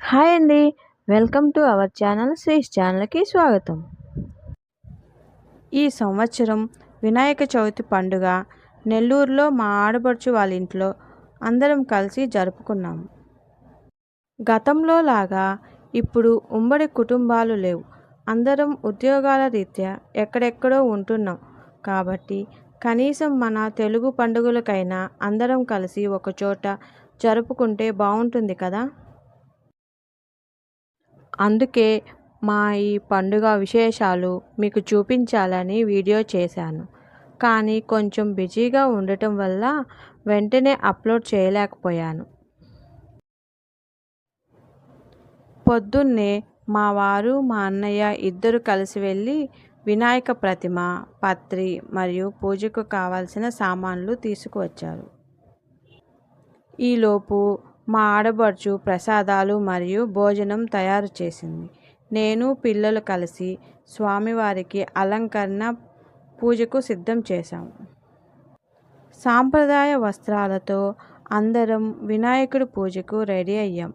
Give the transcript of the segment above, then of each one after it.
Hi అండి. Welcome to our channel శ్రీస్ ఛానల్‌కి స్వాగతం. ఈ సంవత్సరం వినాయక చవితి పండుగ నెల్లూరులో మా ఆడపడుచు వాళ్ళ ఇంట్లో అందరం కలిసి జరుపుకున్నాము. గతంలో లాగా ఇప్పుడు ఉమ్మడి కుటుంబాలు లేవు. అందరం ఉద్యోగాల రీత్యా ఎక్కడెక్కడో ఉంటున్నాం. కాబట్టి కనీసం మన తెలుగు పండుగలకైనా అందరం కలిసి ఒకచోట జరుపుకుంటే బావుంటుంది కదా! అందుకే మా ఈ పండుగ విశేషాలు మీకు చూపించాలని వీడియో చేశాను. కానీ కొంచెం బిజీగా ఉండటం వల్ల వెంటనే అప్లోడ్ చేయలేకపోయాను. పొద్దున్నే మా వారు, మా అన్నయ్య ఇద్దరు కలిసి వెళ్ళి వినాయక ప్రతిమ, పత్రి మరియు పూజకు కావాల్సిన సామాన్లు తీసుకువచ్చారు. ఈలోపు మా ఆడపడుచు ప్రసాదాలు మరియు భోజనం తయారు చేసింది. నేను, పిల్లలు కలిసి స్వామివారికి అలంకరణ పూజకు సిద్ధం చేశాము. సాంప్రదాయ వస్త్రాలతో అందరం వినాయకుడి పూజకు రెడీ అయ్యాం.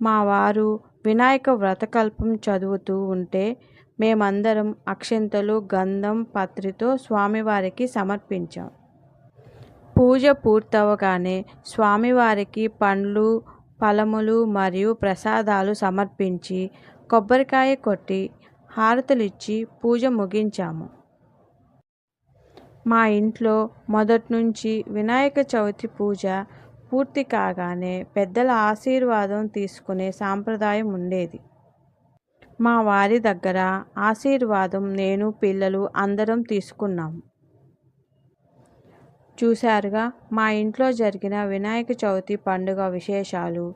మా వారు వినాయక వ్రతకల్పం చదువుతూ ఉంటే మేమందరం అక్షింతలు, గంధం, పత్రితో స్వామివారికి సమర్పించాం. పూజ పూర్తవగానే స్వామివారికి పండ్లు, ఫలములు మరియు ప్రసాదాలు సమర్పించి కొబ్బరికాయ కొట్టి హారతులిచ్చి పూజ ముగించాము. మా ఇంట్లో మొదట్నుంచి వినాయక చవితి పూజ పూర్తి కాగానే పెద్దల ఆశీర్వాదం తీసుకునే సాంప్రదాయం ఉండేది. మా వారి దగ్గర ఆశీర్వాదం నేను, పిల్లలు అందరం తీసుకున్నాము. చూశారుగా మా ఇంట్లో జరిగిన వినాయక చవితి పండుగ విశేషాలు.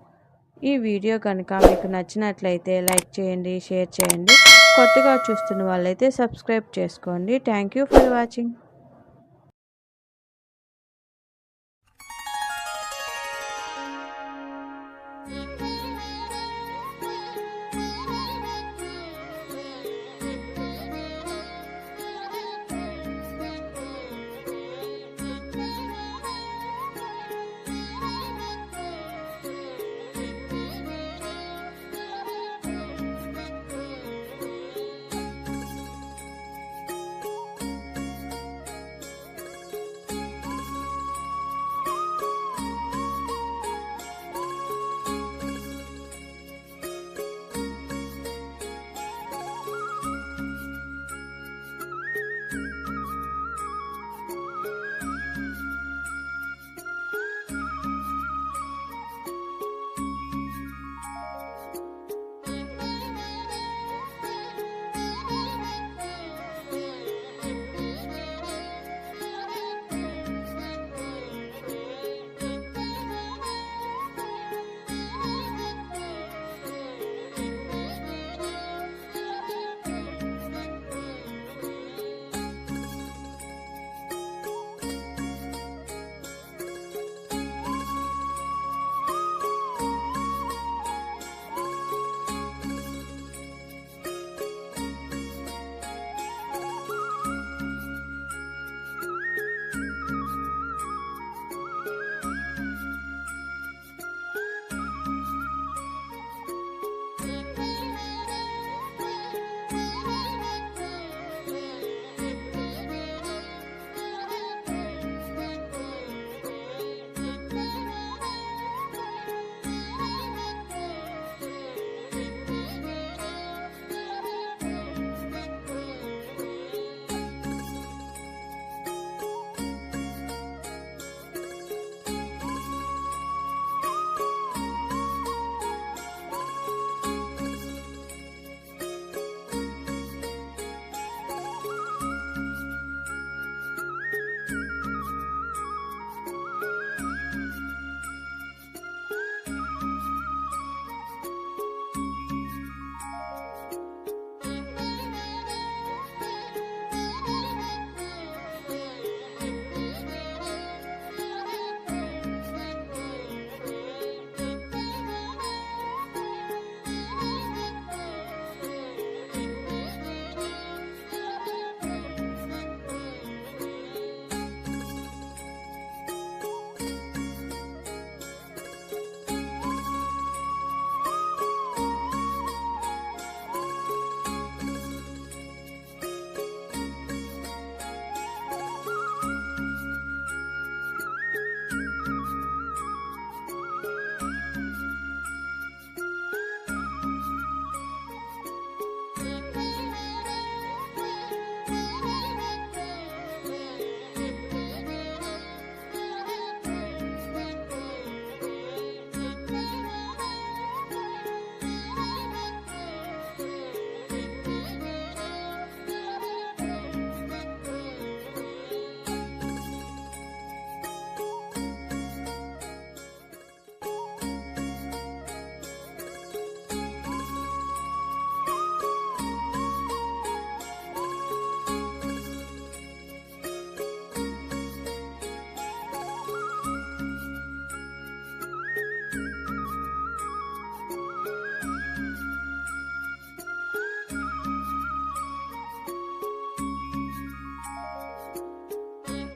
ఈ వీడియో కనుక మీకు నచ్చినట్లయితే లైక్ చేయండి, షేర్ చేయండి. కొత్తగా చూస్తున్న వాళ్ళైతే సబ్స్క్రైబ్ చేసుకోండి. Thank you for watching.